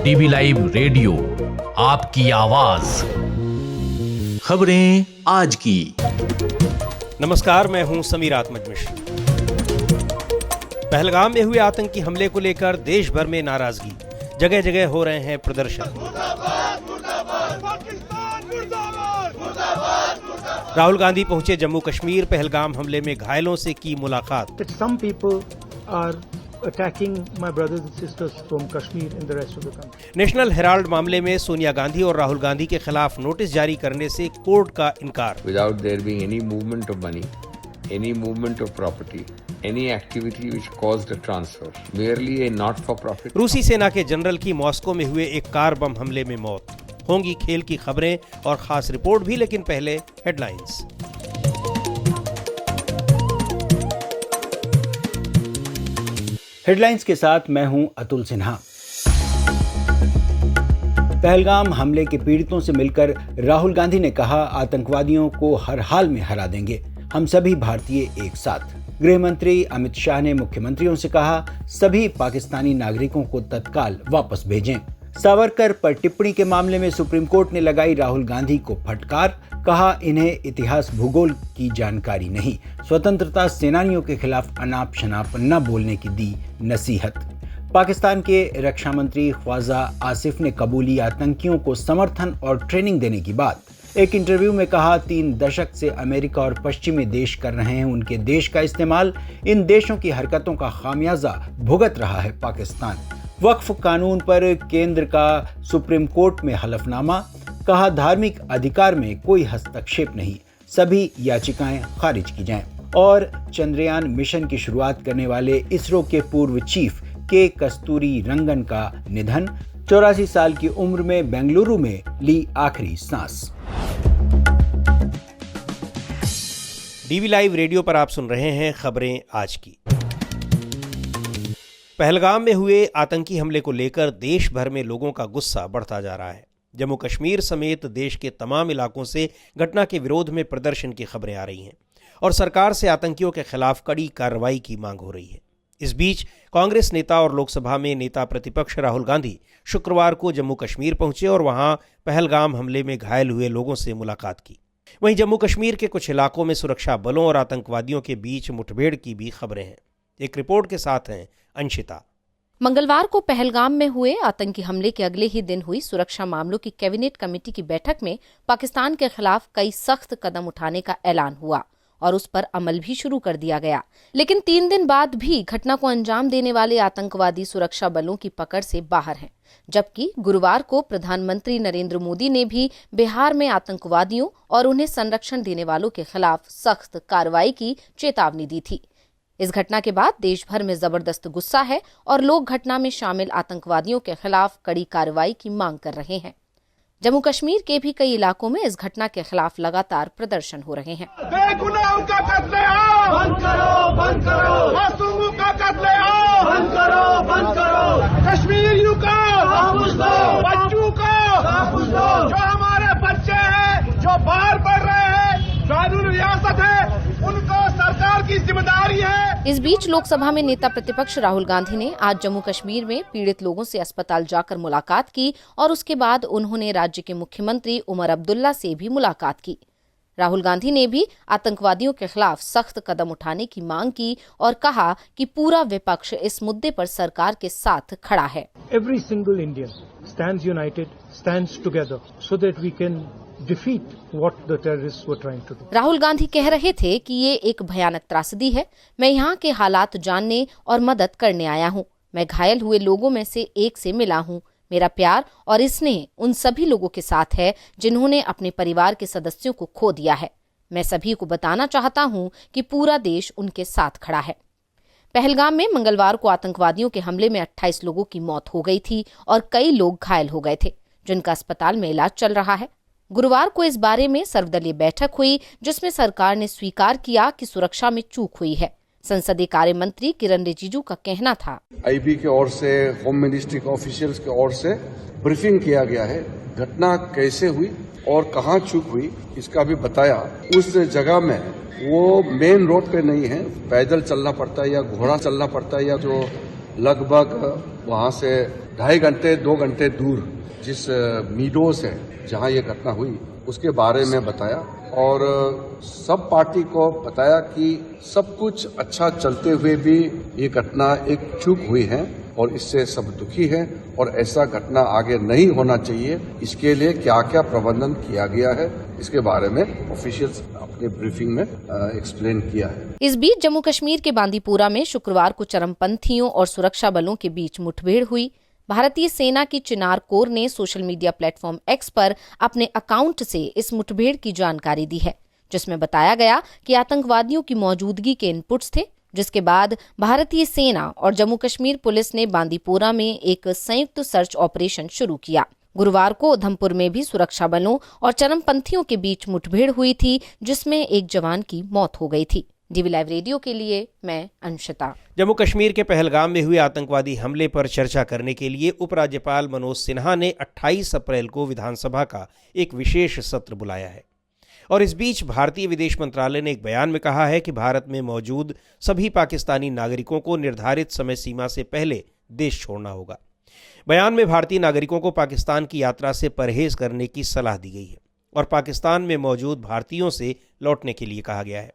DV live radio, आपकी आवाज। खबरें आज की। नमस्कार, मैं हूं समीर आत्मज मिश्र। पहलगाम में हुए आतंकी हमले को लेकर देश भर में नाराजगी, जगह जगह हो रहे हैं प्रदर्शन। राहुल गांधी पहुंचे जम्मू कश्मीर, पहलगाम हमले में घायलों से की मुलाकात। नेशनल हेराल्ड मामले में सोनिया गांधी और राहुल गांधी के खिलाफ नोटिस जारी करने से कोर्ट का इनकार। Without their being any movement of money, any movement of property, any activity which caused a transfer, merely a not for profit। रूसी सेना के जनरल की मॉस्को में हुए एक कार बम हमले में मौत। होंगी खेल की खबरें और खास रिपोर्ट भी, लेकिन पहले हेडलाइंस। हेडलाइंस के साथ मैं हूं अतुल सिन्हा। पहलगाम हमले के पीड़ितों से मिलकर राहुल गांधी ने कहा, आतंकवादियों को हर हाल में हरा देंगे, हम सभी भारतीय एक साथ। गृह मंत्री अमित शाह ने मुख्यमंत्रियों से कहा, सभी पाकिस्तानी नागरिकों को तत्काल वापस भेजें। सावरकर पर टिप्पणी के मामले में सुप्रीम कोर्ट ने लगाई राहुल गांधी को फटकार, कहा इन्हें इतिहास भूगोल की जानकारी नहीं, स्वतंत्रता सेनानियों के खिलाफ अनाप शनाप न बोलने की दी नसीहत। पाकिस्तान के रक्षा मंत्री ख्वाजा आसिफ ने कबूली आतंकियों को समर्थन और ट्रेनिंग देने की बात। एक इंटरव्यू में कहा, 3 दशक से अमेरिका और पश्चिमी देश कर रहे हैं उनके देश का इस्तेमाल, इन देशों की हरकतों का खामियाजा भुगत रहा है पाकिस्तान। वक्फ कानून पर केंद्र का सुप्रीम कोर्ट में हलफनामा, कहा धार्मिक अधिकार में कोई हस्तक्षेप नहीं, सभी याचिकाएं खारिज की जाएं। और चंद्रयान मिशन की शुरुआत करने वाले इसरो के पूर्व चीफ के कस्तूरी रंगन का निधन, 84 साल की उम्र में बेंगलुरु में ली आखिरी सांस। डीवी लाइव रेडियो पर आप सुन रहे हैं खबरें आज की। पहलगाम में हुए आतंकी हमले को लेकर देश भर में लोगों का गुस्सा बढ़ता जा रहा है। जम्मू कश्मीर समेत देश के तमाम इलाकों से घटना के विरोध में प्रदर्शन की खबरें आ रही हैं और सरकार से आतंकियों के खिलाफ कड़ी कार्रवाई की मांग हो रही है। इस बीच कांग्रेस नेता और लोकसभा में नेता प्रतिपक्ष राहुल गांधी शुक्रवार को जम्मू कश्मीर पहुंचे और वहां पहलगाम हमले में घायल हुए लोगों से मुलाकात की। वहीं जम्मू कश्मीर के कुछ इलाकों में सुरक्षा बलों और आतंकवादियों के बीच मुठभेड़ की भी खबरें हैं। एक रिपोर्ट के साथ हैं अंशिता। मंगलवार को पहलगाम में हुए आतंकी हमले के अगले ही दिन हुई सुरक्षा मामलों की कैबिनेट कमेटी की बैठक में पाकिस्तान के खिलाफ कई सख्त कदम उठाने का ऐलान हुआ और उस पर अमल भी शुरू कर दिया गया। लेकिन 3 दिन बाद भी घटना को अंजाम देने वाले आतंकवादी सुरक्षा बलों की पकड़ से बाहर हैं। जबकि गुरुवार को प्रधानमंत्री नरेंद्र मोदी ने भी बिहार में आतंकवादियों और उन्हें संरक्षण देने वालों के खिलाफ सख्त कार्रवाई की चेतावनी दी थी। इस घटना के बाद देश भर में जबरदस्त गुस्सा है और लोग घटना में शामिल आतंकवादियों के खिलाफ कड़ी कार्रवाई की मांग कर रहे हैं। जम्मू कश्मीर के भी कई इलाकों में इस घटना के खिलाफ लगातार प्रदर्शन हो रहे हैं। बेगुनाहों का कत्लेआम बंद करो, बंद करो। मासूमों का कत्लेआम बंद करो, बंद करो। कश्मीरियों का वापस दो, बच्चों का वापस दो। जो हमारे बच्चे हैं, जो बाहर पढ़ रहे हैं, कानूनी रियासत है, उनको सरकार की जिम्मेदारी है। इस बीच लोकसभा में नेता प्रतिपक्ष राहुल गांधी ने आज जम्मू कश्मीर में पीड़ित लोगों से अस्पताल जाकर मुलाकात की और उसके बाद उन्होंने राज्य के मुख्यमंत्री उमर अब्दुल्ला से भी मुलाकात की। राहुल गांधी ने भी आतंकवादियों के खिलाफ सख्त कदम उठाने की मांग की और कहा कि पूरा विपक्ष इस मुद्दे पर सरकार के साथ खड़ा है। Every single Indian stands united, stands together so that we can defeat what the terrorists were trying to do. Rahul Gandhi कह रहे थे कि ये एक भयानक त्रासदी है। मैं यहाँ के हालात जानने और मदद करने आया हूँ। मैं घायल हुए लोगों में से एक से मिला हूँ। मेरा प्यार और स्नेह उन सभी लोगों के साथ है जिन्होंने अपने परिवार के सदस्यों को खो दिया है। मैं सभी को बताना चाहता हूँ कि पूरा देश उनके साथ खड़ा है। पहलगाम में मंगलवार को आतंकवादियों के हमले में 28 लोगों की मौत हो गई थी और कई लोग घायल हो गए थे, जिनका अस्पताल में इलाज चल रहा है। गुरुवार को इस बारे में सर्वदलीय बैठक हुई, जिसमें सरकार ने स्वीकार किया कि सुरक्षा में चूक हुई है। संसदीय कार्य मंत्री किरण रिजिजू का कहना था, आईबी की ओर से, होम मिनिस्ट्री के ऑफिशियल्स की ओर से ब्रीफिंग किया गया है। घटना कैसे हुई और कहां चूक हुई इसका भी बताया। उस जगह में वो मेन रोड पे नहीं है, पैदल चलना पड़ता है या घोड़ा चलना पड़ता है या जो लगभग वहां से 2.5 घंटे 2 घंटे दूर जिस मीडोस है जहां ये घटना हुई उसके बारे में बताया और सब पार्टी को बताया कि सब कुछ अच्छा चलते हुए भी ये घटना एक चूक हुई है और इससे सब दुखी है और ऐसा घटना आगे नहीं होना चाहिए। इसके लिए क्या क्या प्रबंधन किया गया है इसके बारे में ऑफिशियल्स अपने ब्रीफिंग में एक्सप्लेन किया है। इस बीच जम्मू कश्मीर के बांदीपुरा में शुक्रवार को चरमपंथियों और सुरक्षा बलों के बीच मुठभेड़ हुई। भारतीय सेना की चिनार कोर ने सोशल मीडिया प्लेटफॉर्म एक्स पर अपने अकाउंट से इस मुठभेड़ की जानकारी दी है, जिसमें बताया गया कि आतंकवादियों की मौजूदगी के इनपुट्स थे, जिसके बाद भारतीय सेना और जम्मू कश्मीर पुलिस ने बांदीपोरा में एक संयुक्त सर्च ऑपरेशन शुरू किया। गुरुवार को उधमपुर में भी सुरक्षा बलों और चरमपंथियों के बीच मुठभेड़ हुई थी, जिसमें एक जवान की मौत हो गई थी। डीवी लाइव रेडियो के लिए मैं अंशिता। जम्मू कश्मीर के पहलगाम में हुए आतंकवादी हमले पर चर्चा करने के लिए उपराज्यपाल मनोज सिन्हा ने 28 अप्रैल को विधानसभा का एक विशेष सत्र बुलाया है और इस बीच भारतीय विदेश मंत्रालय ने एक बयान में कहा है कि भारत में मौजूद सभी पाकिस्तानी नागरिकों को निर्धारित समय सीमा से पहले देश छोड़ना होगा। बयान में भारतीय नागरिकों को पाकिस्तान की यात्रा से परहेज करने की सलाह दी गई है और पाकिस्तान में मौजूद भारतीयों से लौटने के लिए कहा गया है।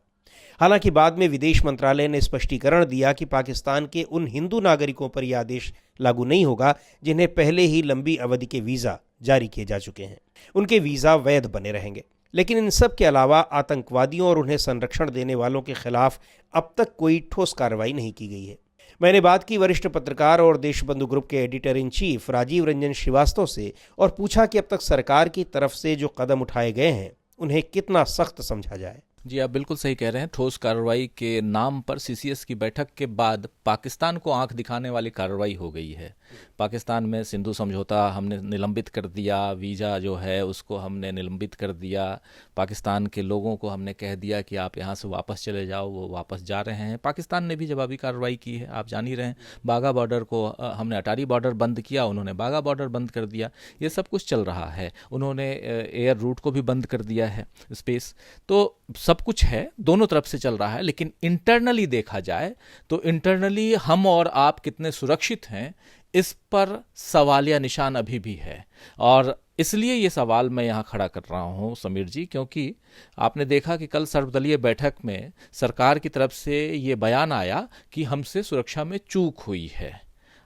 हालांकि बाद में विदेश मंत्रालय ने स्पष्टीकरण दिया कि पाकिस्तान के उन हिंदू नागरिकों पर यह आदेश लागू नहीं होगा जिन्हें पहले ही लंबी अवधि के वीज़ा जारी किए जा चुके हैं। उनके वीज़ा वैध बने रहेंगे, लेकिन इन सब के अलावा आतंकवादियों और उन्हें संरक्षण देने वालों के खिलाफ अब तक कोई ठोस कार्रवाई नहीं की गई है। मैंने बात की वरिष्ठ पत्रकार और देशबंधु ग्रुप के editor in chief Rajiv Ranjan Srivastava से और पूछा कि अब तक सरकार की तरफ से जो कदम उठाए गए हैं उन्हें कितना सख्त समझा जाए। जी, आप बिल्कुल सही कह रहे हैं। ठोस कार्रवाई के नाम पर सीसीएस की बैठक के बाद पाकिस्तान को आंख दिखाने वाली कार्रवाई हो गई है। पाकिस्तान में सिंधु समझौता हमने निलंबित कर दिया, वीज़ा जो है उसको हमने निलंबित कर दिया, पाकिस्तान के लोगों को हमने कह दिया कि आप यहाँ से वापस चले जाओ, वो वापस जा रहे हैं। पाकिस्तान ने भी जवाबी कार्रवाई की है, आप जान ही रहे हैं। बाघा बॉर्डर को हमने अटारी बॉर्डर बंद किया, उन्होंने बाघा बॉर्डर बंद कर दिया। ये सब कुछ चल रहा है। उन्होंने एयर रूट को भी बंद कर दिया है, स्पेस। तो सब कुछ है, दोनों तरफ से चल रहा है। लेकिन इंटरनली देखा जाए तो इंटरनली हम और आप कितने सुरक्षित हैं इस पर सवालिया निशान अभी भी है। और इसलिए ये सवाल मैं यहाँ खड़ा कर रहा हूँ समीर जी, क्योंकि आपने देखा कि कल सर्वदलीय बैठक में सरकार की तरफ से ये बयान आया कि हमसे सुरक्षा में चूक हुई है।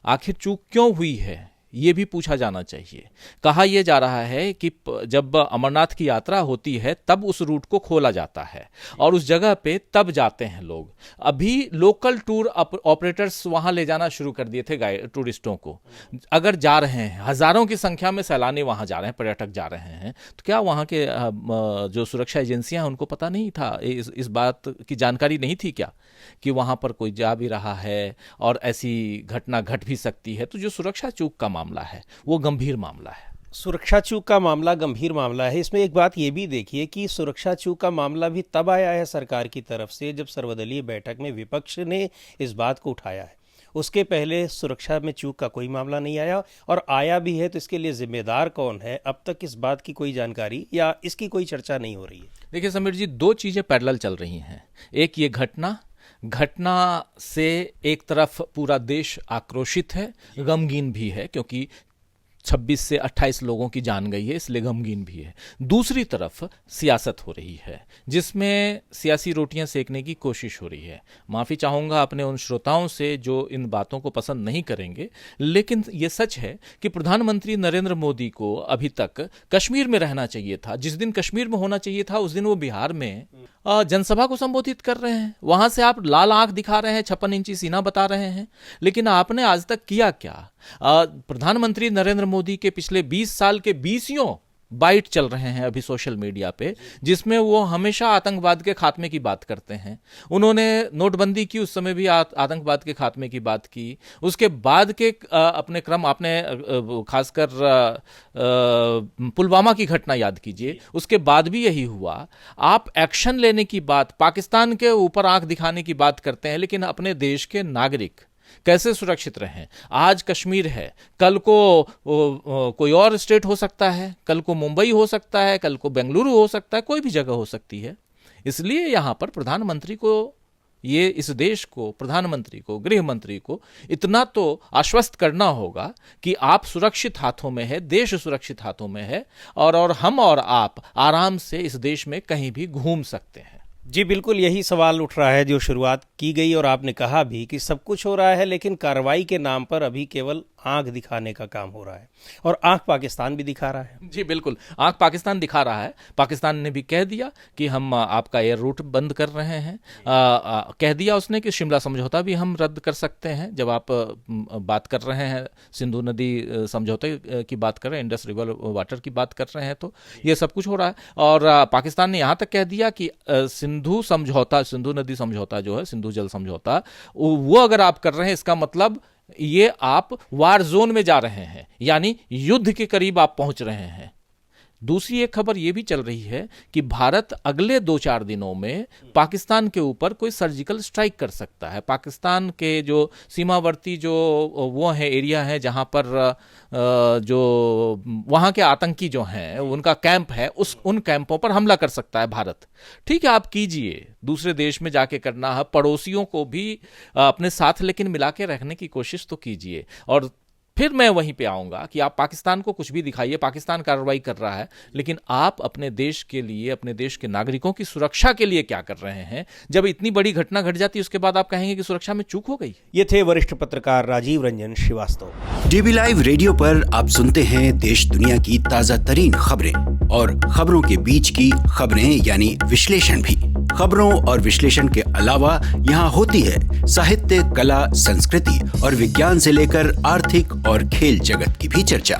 आखिर चूक क्यों हुई है ये भी पूछा जाना चाहिए। कहा यह जा रहा है कि जब अमरनाथ की यात्रा होती है तब उस रूट को खोला जाता है और उस जगह पे तब जाते हैं लोग। अभी लोकल टूर ऑपरेटर्स वहां ले जाना शुरू कर दिए थे टूरिस्टों को। अगर जा रहे हैं, हजारों की संख्या में सैलानी वहां जा रहे हैं, पर्यटक जा रहे हैं, तो क्या वहां के जो सुरक्षा एजेंसियां हैं उनको पता नहीं था, इस बात की जानकारी नहीं थी क्या कि वहां पर कोई जा भी रहा है और ऐसी घटना घट भी सकती है? तो जो सुरक्षा चूक का मामला है वो गंभीर मामला है। सुरक्षा चूक का मामला गंभीर मामला है। इसमें एक बात ये भी देखिए कि सुरक्षा चूक का मामला भी तब आया है सरकार की तरफ से जब सर्वदलीय बैठक में विपक्ष ने इस बात को उठाया है। उसके पहले सुरक्षा में चूक का कोई मामला नहीं आया, और आया भी है तो इसके लिए जिम्मेदार कौन है, अब तक इस बात की कोई जानकारी या इसकी कोई चर्चा नहीं हो रही है। देखिए समीर जी, दो चीजें पैरेलल चल रही हैं। एक ये घटना से एक तरफ पूरा देश आक्रोशित है, गमगीन भी है, क्योंकि 26 से 28 लोगों की जान गई है, इसलिए गमगीन भी है। दूसरी तरफ सियासत हो रही है जिसमें सियासी रोटियां सेकने की कोशिश हो रही है। माफ़ी चाहूँगा अपने उन श्रोताओं से जो इन बातों को पसंद नहीं करेंगे, लेकिन ये सच है कि प्रधानमंत्री नरेंद्र मोदी को अभी तक कश्मीर में रहना चाहिए था। जिस दिन कश्मीर में होना चाहिए था उस दिन वो बिहार में जनसभा को संबोधित कर रहे हैं। वहां से आप लाल आंख दिखा रहे हैं, 56 इंची सीना बता रहे हैं, लेकिन आपने आज तक किया क्या? प्रधानमंत्री नरेंद्र मोदी के पिछले 20 साल के 20 बाइट चल रहे हैं अभी सोशल मीडिया पे, जिसमें वो हमेशा आतंकवाद के खात्मे की बात करते हैं। उन्होंने नोटबंदी की, उस समय भी आतंकवाद के खात्मे की बात की। उसके बाद के अपने क्रम आपने खासकर पुलवामा की घटना याद कीजिए, उसके बाद भी यही हुआ। आप एक्शन लेने की बात, पाकिस्तान के ऊपर आंख दिखाने की बात करते हैं, लेकिन अपने देश के नागरिक कैसे सुरक्षित रहें? आज कश्मीर है, कल को कोई और स्टेट हो सकता है, कल को मुंबई हो सकता है, कल को बेंगलुरु हो सकता है, कोई भी जगह हो सकती है। इसलिए यहां पर प्रधानमंत्री को ये इस देश को, प्रधानमंत्री को, गृह मंत्री को इतना तो आश्वस्त करना होगा कि आप सुरक्षित हाथों में है, देश सुरक्षित हाथों में है और हम और आप आराम से इस देश में कहीं भी घूम सकते हैं। जी बिल्कुल, यही सवाल उठ रहा है जो शुरुआत की गई और आपने कहा भी कि सब कुछ हो रहा है, लेकिन कार्रवाई के नाम पर अभी केवल आंख दिखाने का काम हो रहा है और आंख पाकिस्तान भी दिखा रहा है। जी बिल्कुल, आंख पाकिस्तान दिखा रहा है। पाकिस्तान ने भी कह दिया कि हम आपका एयर रूट बंद कर रहे हैं। कह दिया उसने कि शिमला समझौता भी हम रद्द कर सकते हैं। जब आप बात कर रहे हैं, सिंधु नदी समझौते की बात कर रहे हैं, इंडस रिवर वाटर की बात कर रहे हैं, तो ये सब कुछ हो रहा है। और पाकिस्तान ने यहाँ तक कह दिया कि सिंधु नदी समझौता जो है, सिंधु जल समझौता, वो अगर आप कर रहे हैं, इसका मतलब ये आप वार जोन में जा रहे हैं, यानी युद्ध के करीब आप पहुंच रहे हैं। दूसरी एक खबर यह भी चल रही है कि भारत अगले 2-4 दिनों में पाकिस्तान के ऊपर कोई सर्जिकल स्ट्राइक कर सकता है। पाकिस्तान के जो सीमावर्ती जो वो हैं, एरिया है जहां पर जो वहां के आतंकी जो हैं, उनका कैंप है, उन कैंपों पर हमला कर सकता है भारत। ठीक है, आप कीजिए, दूसरे देश में जाके करना है, पड़ोसियों को भी अपने साथ लेकिन मिला के रखने की कोशिश तो कीजिए। और फिर मैं वहीं पे आऊंगा कि आप पाकिस्तान को कुछ भी दिखाइए, पाकिस्तान कार्रवाई कर रहा है, लेकिन आप अपने देश के लिए, अपने देश के नागरिकों की सुरक्षा के लिए क्या कर रहे हैं? जब इतनी बड़ी घटना घट जाती है, उसके बाद आप कहेंगे कि सुरक्षा में चूक हो गई। ये थे वरिष्ठ पत्रकार Rajiv Ranjan Srivastava. DB live radio पर आप सुनते हैं देश दुनिया की ताजा तरीन खबरें और खबरों के बीच की खबरें यानी विश्लेषण भी। खबरों और विश्लेषण के अलावा यहाँ होती है साहित्य, कला, संस्कृति और विज्ञान से लेकर आर्थिक और खेल जगत की भी चर्चा।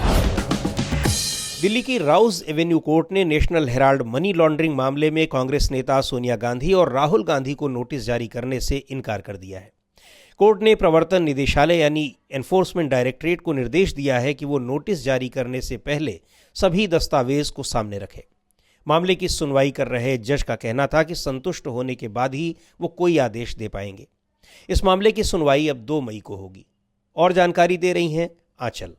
दिल्ली की राउज एवेन्यू कोर्ट ने नेशनल हेराल्ड मनी लॉन्ड्रिंग मामले में कांग्रेस नेता सोनिया गांधी और राहुल गांधी को नोटिस जारी करने से इनकार कर दिया है। कोर्ट ने प्रवर्तन निदेशालय यानी एनफोर्समेंट डायरेक्टरेट को निर्देश दिया है कि वो नोटिस जारी करने से पहले सभी दस्तावेज को सामने रखे। मामले की सुनवाई कर रहे जज का कहना था कि संतुष्ट होने के बाद ही वो कोई आदेश दे पाएंगे। इस मामले की सुनवाई अब 2 मई को होगी। और जानकारी दे रही हैं आंचल।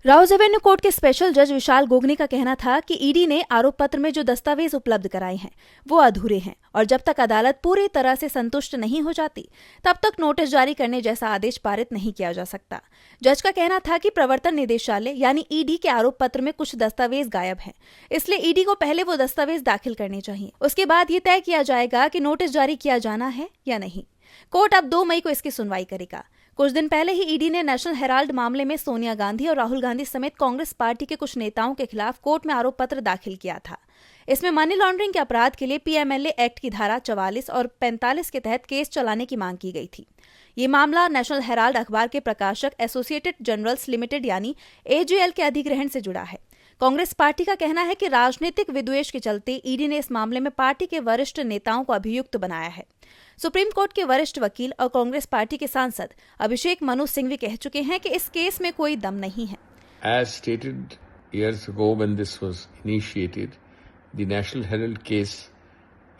राउज एवेन्यू कोर्ट के स्पेशल जज विशाल गोगनी का कहना था कि ईडी ने आरोप पत्र में जो दस्तावेज उपलब्ध कराए हैं वो अधूरे हैं और जब तक अदालत पूरी तरह से संतुष्ट नहीं हो जाती तब तक नोटिस जारी करने जैसा आदेश पारित नहीं किया जा सकता। जज का कहना था कि प्रवर्तन निदेशालय यानी ईडी के आरोप पत्र में कुछ दस्तावेज गायब हैं, इसलिए ईडी को पहले वो दस्तावेज दाखिल करने चाहिए। उसके बाद ये तय किया जाएगा कि नोटिस जारी किया जाना है या नहीं। कोर्ट अब 2 मई को इसकी सुनवाई करेगा। कुछ दिन पहले ही ईडी ने नेशनल हेराल्ड मामले में सोनिया गांधी और राहुल गांधी समेत कांग्रेस पार्टी के कुछ नेताओं के खिलाफ कोर्ट में आरोप पत्र दाखिल किया था। इसमें मनी लॉन्ड्रिंग के अपराध के लिए पीएमएलए एक्ट की धारा 44 और 45 के तहत केस चलाने की मांग की गई थी। ये मामला नेशनल हेराल्ड अखबार के प्रकाशक एसोसिएटेड जर्नल्स लिमिटेड यानी एजेएल के अधिग्रहण से जुड़ा है। कांग्रेस पार्टी का कहना है कि राजनीतिक विद्वेष के चलते ईडी ने इस मामले में पार्टी के वरिष्ठ नेताओं को अभियुक्त बनाया है। सुप्रीम कोर्ट के वरिष्ठ वकील और कांग्रेस पार्टी के सांसद अभिषेक मनु सिंघवी कह चुके हैं कि इस केस में कोई दम नहीं है। As stated years ago when this was initiated, the National Herald case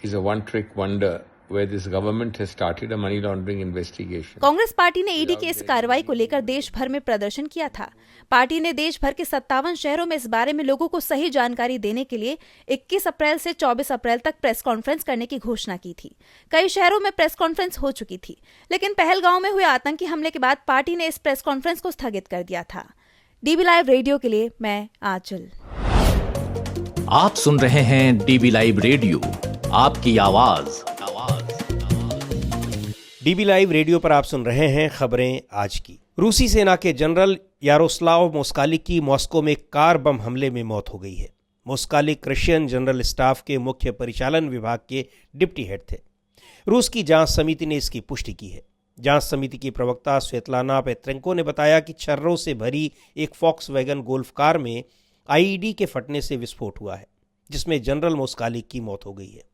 is a one-trick wonder where this government has started a money laundering investigation. Congress party ने ईडी की इस कार्रवाई को लेकर देश भर में प्रदर्शन किया था। पार्टी ने देश भर के 57 शहरों में इस बारे में लोगों को सही जानकारी देने के लिए 21 अप्रैल से 24 अप्रैल तक प्रेस कॉन्फ्रेंस करने की घोषणा की थी। कई शहरों में प्रेस कॉन्फ्रेंस हो चुकी थी, लेकिन पहलगांव में हुए आतंकी हमले के बाद पार्टी ने इस प्रेस कॉन्फ्रेंस को स्थगित कर दिया था। डीबी लाइव रेडियो के लिए मैं आंचल। आप सुन रहे हैं डीबी लाइव रेडियो, आपकी आवाज। डीबी लाइव रेडियो पर आप सुन रहे हैं खबरें आज की। रूसी सेना के जनरल यारोस्लाव मोस्कालिक की मॉस्को में कार बम हमले में मौत हो गई है। मोस्कालिक रशियन जनरल स्टाफ के मुख्य परिचालन विभाग के डिप्टी हेड थे। रूस की जांच समिति ने इसकी पुष्टि की है। जांच समिति की प्रवक्ता स्वेतलाना पेत्रेंको ने बताया कि छर्रों से भरी एक फॉक्सवैगन गोल्फ कार में आईईडी के फटने से विस्फोट हुआ है, जिसमें जनरल मोस्कालिक की मौत हो गई है।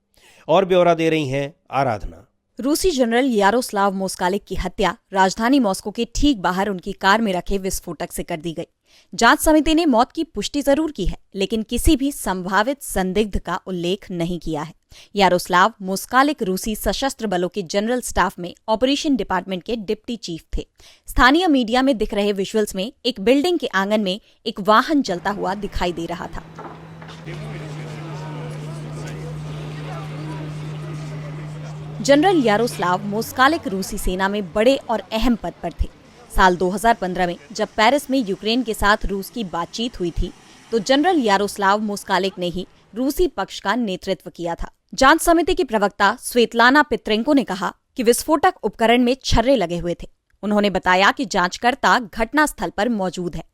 और ब्यौरा दे रही हैं आराधना। रूसी जनरल यारोस्लाव मोस्कालिक की हत्या राजधानी मॉस्को के ठीक बाहर उनकी कार में रखे विस्फोटक से कर दी गई। जांच समिति ने मौत की पुष्टि जरूर की है, लेकिन किसी भी संभावित संदिग्ध का उल्लेख नहीं किया है। यारोस्लाव मोस्कालिक रूसी सशस्त्र बलों के जनरल स्टाफ में ऑपरेशन डिपार्टमेंट के डिप्टी चीफ थे। स्थानीय मीडिया में दिख रहे विजुअल्स में एक बिल्डिंग के आंगन में एक वाहन जलता हुआ दिखाई दे रहा था। जनरल यारोस्लाव मोस्कालिक रूसी सेना में बड़े और अहम पद पर थे। साल 2015 में जब पेरिस में यूक्रेन के साथ रूस की बातचीत हुई थी तो जनरल यारोस्लाव मोस्कालिक ने ही रूसी पक्ष का नेतृत्व किया था। जांच समिति की प्रवक्ता स्वेतलाना पित्रेंको ने कहा कि विस्फोटक उपकरण में छर्रे लगे हुए थे। उन्होंने बताया कि जांचकर्ता घटना स्थल पर मौजूद है।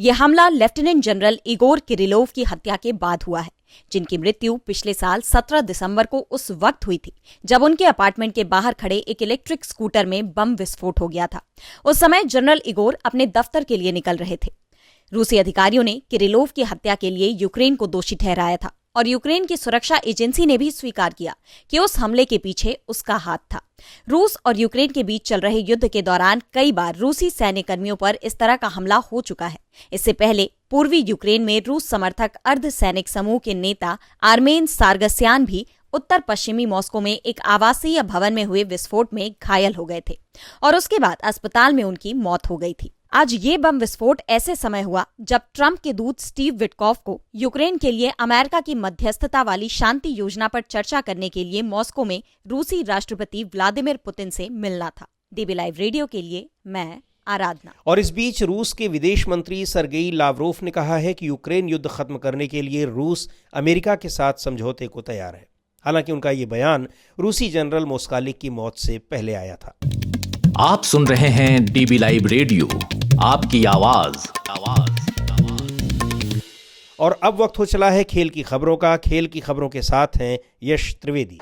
यह हमला लेफ्टिनेंट जनरल इगोर किरिलोव की हत्या के बाद हुआ है, जिनकी मृत्यु पिछले साल 17 दिसंबर को उस वक्त हुई थी जब उनके अपार्टमेंट के बाहर खड़े एक इलेक्ट्रिक स्कूटर में बम विस्फोट हो गया था। उस समय जनरल इगोर अपने दफ्तर के लिए निकल रहे थे। रूसी अधिकारियों ने किरिलोव की हत्या के लिए यूक्रेन को दोषी ठहराया था और यूक्रेन की सुरक्षा एजेंसी ने भी स्वीकार किया कि उस हमले के पीछे उसका हाथ था। रूस और यूक्रेन के बीच चल रहे युद्ध के दौरान कई बार रूसी सैन्य कर्मियों पर इस तरह का हमला हो चुका है। इससे पहले पूर्वी यूक्रेन में रूस समर्थक अर्धसैनिक समूह के नेता आर्मेन सार्गस्यान भी उत्तर पश्चिमी मॉस्को में एक आवासीय भवन में हुए विस्फोट में घायल हो गए थे और उसके बाद अस्पताल में उनकी मौत हो गई थी। आज ये बम विस्फोट ऐसे समय हुआ जब ट्रंप के दूत स्टीव विटकॉफ को यूक्रेन के लिए अमेरिका की मध्यस्थता वाली शांति योजना पर चर्चा करने के लिए मॉस्को में रूसी राष्ट्रपति व्लादिमीर पुतिन से मिलना था। डीबी लाइव रेडियो के लिए मैं आराधना। और इस बीच रूस के विदेश मंत्री सर्गेई लावरोव ने कहा है कि यूक्रेन युद्ध खत्म करने के लिए रूस अमेरिका के साथ समझौते को तैयार है। हालांकि उनका ये बयान रूसी जनरल मोस्कालिक की मौत से पहले आया था। आप सुन रहे हैं डीबी लाइव रेडियो, आपकी आवाज। और अब वक्त हो चला है खेल की खबरों का। खेल की खबरों के साथ हैं यश त्रिवेदी।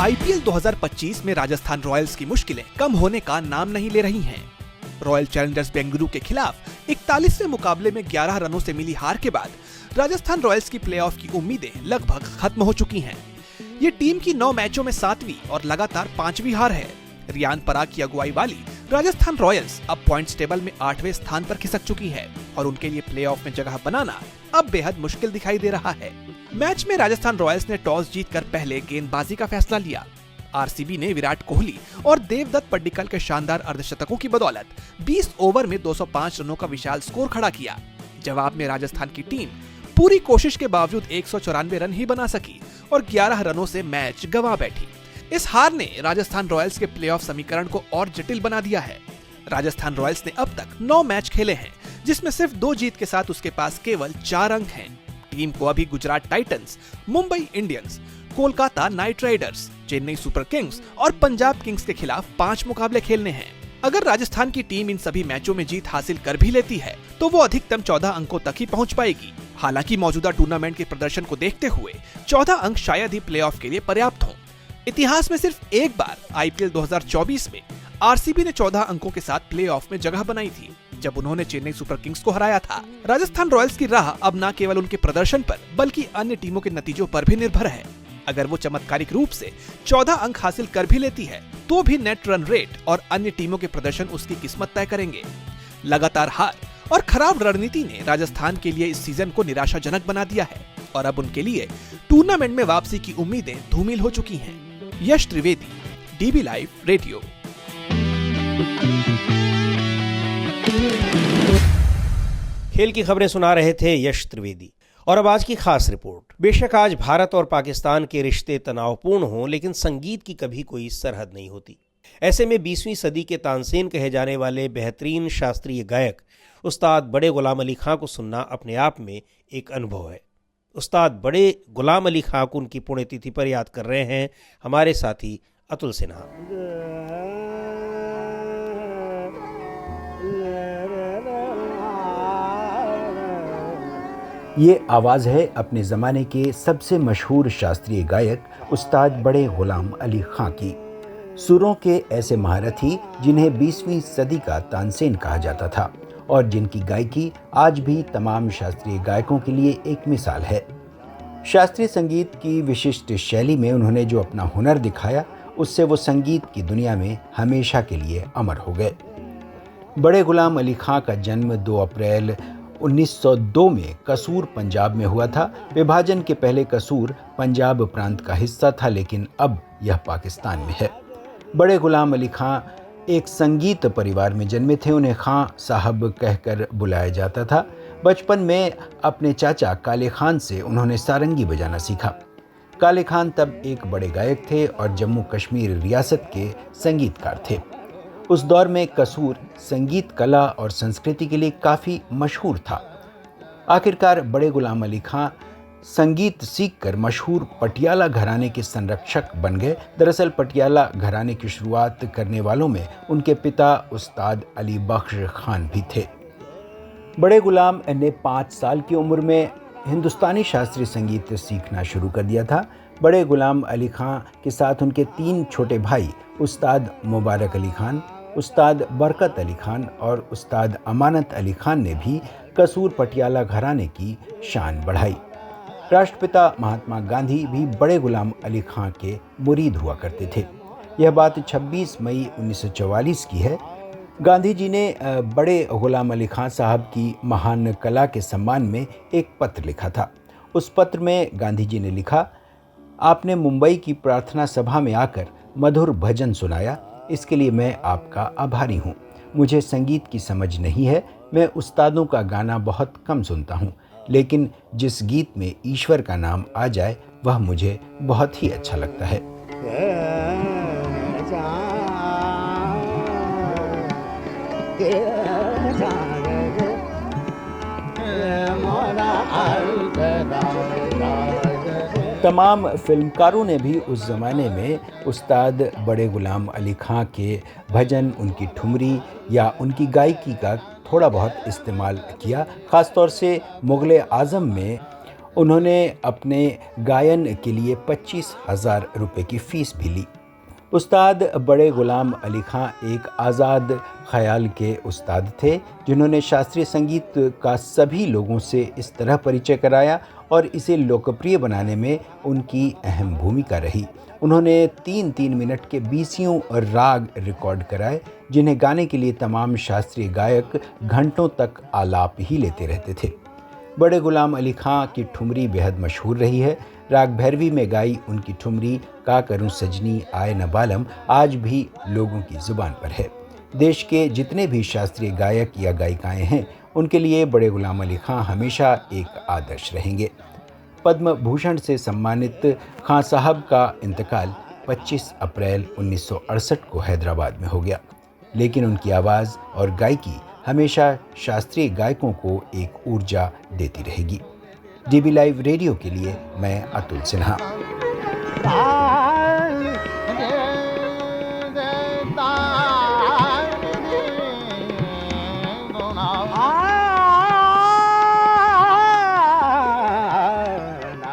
आईपीएल 2025 में राजस्थान रॉयल्स की मुश्किलें कम होने का नाम नहीं ले रही हैं। रॉयल चैलेंजर्स बेंगलुरु के खिलाफ 41वें मुकाबले में 11 रनों से मिली हार के बाद राजस्थान रॉयल्स की प्लेऑफ की उम्मीदें लगभग खत्म हो चुकी हैं। ये टीम की 9 मैचों में 7वीं और लगातार 5वीं हार है। रियान पराग की अगुवाई वाली राजस्थान रॉयल्स अब पॉइंट्स टेबल में 8वें स्थान पर खिसक चुकी है और उनके लिए प्लेऑफ में जगह बनाना अब बेहद मुश्किल दिखाई दे रहा है। मैच में राजस्थान रॉयल्स ने टॉस जीतकर पहले गेंदबाजी का फैसला लिया। आरसीबी ने विराट कोहली और देवदत्त पड्डीकल के शानदार अर्धशतकों की बदौलत 20 ओवर में 205 रनों का विशाल स्कोर खड़ा किया। जवाब में राजस्थान की टीम पूरी कोशिश के बावजूद 194 रन ही बना सकी और 11 रनों से मैच गंवा बैठी। इस हार ने राजस्थान रॉयल्स के प्लेऑफ समीकरण को और जटिल बना दिया है। राजस्थान रॉयल्स ने अब तक 9 मैच खेले हैं, जिसमें सिर्फ 2 जीत के साथ उसके पास केवल 4 अंक हैं। टीम को अभी Gujarat Titans, Mumbai Indians, Kolkata night Riders, Chennai super Kings और पंजाब किंग्स के खिलाफ 5 मुकाबले खेलने हैं। अगर राजस्थान की टीम इन सभी मैचों में जीत हासिल कर भी लेती है तो वो अधिकतम 14 अंकों तक ही पहुंच पाएगी। हालांकि मौजूदा टूर्नामेंट के प्रदर्शन को देखते हुए 14 अंक शायद ही प्लेऑफ के लिए पर्याप्त हों। इतिहास में सिर्फ एक बार आईपीएल 2024 में आरसीबी ने 14 अंकों के साथ प्लेऑफ में जगह बनाई थी, जब उन्होंने चेन्नई सुपर किंग्स को हराया था। राजस्थान रॉयल्स की राह अब न केवल उनके प्रदर्शन पर बल्कि अन्य टीमों के नतीजों पर भी निर्भर है। अगर वो चमत्कारिक रूप से 14 अंक हासिल कर भी लेती है तो भी नेट रन रेट और अन्य टीमों के प्रदर्शन उसकी किस्मत तय करेंगे। लगातार हार और खराब रणनीति ने राजस्थान के लिए इस सीजन को निराशाजनक बना दिया है और अब उनके लिए टूर्नामेंट में वापसी की उम्मीदें धूमिल हो चुकी हैं। यश त्रिवेदी, डीबी लाइव रेडियो। खेल की खबरें सुना रहे थे यश त्रिवेदी। और अब आज की खास रिपोर्ट। बेशक आज भारत और पाकिस्तान के रिश्ते तनावपूर्ण हों, लेकिन संगीत की कभी कोई सरहद नहीं होती। ऐसे में 20वीं सदी के तानसेन कहे जाने वाले बेहतरीन शास्त्रीय गायक उस्ताद बड़े गुलाम अली खां को सुनना अपने आप में एक अनुभव है। उस्ताद बड़े गुलाम अली खां को उनकी पुण्यतिथि पर याद कर रहे हैं हमारे साथी अतुल सिन्हा। ये आवाज़ है अपने ज़माने के सबसे मशहूर शास्त्रीय गायक उस्ताद बड़े गुलाम अली खां की। सुरों के ऐसे महारथी जिन्हें 20वीं सदी का तानसेन कहा जाता था और जिनकी गायकी आज भी तमाम शास्त्रीय गायकों के लिए एक मिसाल है। शास्त्रीय संगीत की विशिष्ट शैली में उन्होंने जो अपना हुनर दिखाया, उससे वो संगीत की दुनिया में हमेशा के लिए अमर हो गए। बड़े गुलाम अली खां का जन्म 2 अप्रैल 1902 में कसूर पंजाब में हुआ था। विभाजन के पहले कसूर पंजाब प्रांत का हिस्सा था, लेकिन अब यह पाकिस्तान में है। बड़े गुलाम अली खां एक संगीत परिवार में जन्मे थे। उन्हें खां साहब कहकर बुलाया जाता था। बचपन में अपने चाचा काले खान से उन्होंने सारंगी बजाना सीखा। काले खान तब एक बड़े गायक थे और जम्मू कश्मीर रियासत के संगीतकार थे। उस दौर में कसूर संगीत कला और संस्कृति के लिए काफ़ी मशहूर था। आखिरकार बड़े गुलाम अली खां संगीत सीखकर मशहूर पटियाला घराने के संरक्षक बन गए। दरअसल पटियाला घराने की शुरुआत करने वालों में उनके पिता उस्ताद अली बख्श खान भी थे। बड़े गुलाम ने 5 साल की उम्र में हिंदुस्तानी शास्त्रीय संगीत सीखना शुरू कर दिया था। बड़े गुलाम अली खां के साथ उनके 3 छोटे भाई उस्ताद मुबारक अली खान, उस्ताद बरकत अली खान और उस्ताद अमानत अली खान ने भी कसूर पटियाला घराने की शान बढ़ाई। राष्ट्रपिता महात्मा गांधी भी बड़े गुलाम अली खां के मुरीद हुआ करते थे। यह बात 26 मई 1944 की है। गांधी जी ने बड़े गुलाम अली खां साहब की महान कला के सम्मान में एक पत्र लिखा था। उस पत्र में गांधी जी ने लिखा, आपने मुंबई की प्रार्थना सभा में आकर मधुर भजन सुनाया, इसके लिए मैं आपका आभारी हूँ। मुझे संगीत की समझ नहीं है, मैं उस्तादों का गाना बहुत कम सुनता हूँ, लेकिन जिस गीत में ईश्वर का नाम आ जाए वह मुझे बहुत ही अच्छा लगता है। तमाम फिल्मकारों ने भी उस ज़माने में उस्ताद बड़े गुलाम अली खां के भजन, उनकी ठुमरी या उनकी गायकी का थोड़ा बहुत इस्तेमाल किया। ख़ास तौर से मुग़ल आज़म में उन्होंने अपने गायन के लिए 25,000 रुपये की फ़ीस भी ली। उस्ताद बड़े गुलाम अली खां एक आज़ाद ख़याल के उस्ताद थे, जिन्होंने शास्त्रीय संगीत का सभी लोगों से इस तरह परिचय कराया और इसे लोकप्रिय बनाने में उनकी अहम भूमिका रही। उन्होंने 3-3 मिनट के 20 राग रिकॉर्ड कराए, जिन्हें गाने के लिए तमाम शास्त्रीय गायक घंटों तक आलाप ही लेते रहते थे। बड़े गुलाम अली खां की ठुमरी बेहद मशहूर रही है। राग भैरवी में गाई उनकी ठुमरी का करूं सजनी आए न बालम आज भी लोगों की ज़ुबान पर है। देश के जितने भी शास्त्रीय गायक या गायिकाएं हैं, उनके लिए बड़े गुलाम अली खां हमेशा एक आदर्श रहेंगे। पद्म भूषण से सम्मानित खां साहब का इंतकाल 25 अप्रैल 1968 को हैदराबाद में हो गया, लेकिन उनकी आवाज़ और गायकी हमेशा शास्त्रीय गायकों को एक ऊर्जा देती रहेगी। डीबी लाइव रेडियो के लिए मैं अतुल सिन्हा।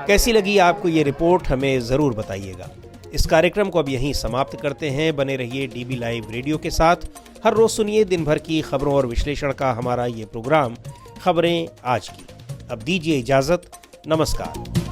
कैसी लगी आपको ये रिपोर्ट, हमें ज़रूर बताइएगा। इस कार्यक्रम को अब यहीं समाप्त करते हैं। बने रहिए डीबी लाइव रेडियो के साथ। हर रोज़ सुनिए दिन भर की खबरों और विश्लेषण का हमारा ये प्रोग्राम खबरें आज की। अब दीजिए इजाज़त। नमस्कार।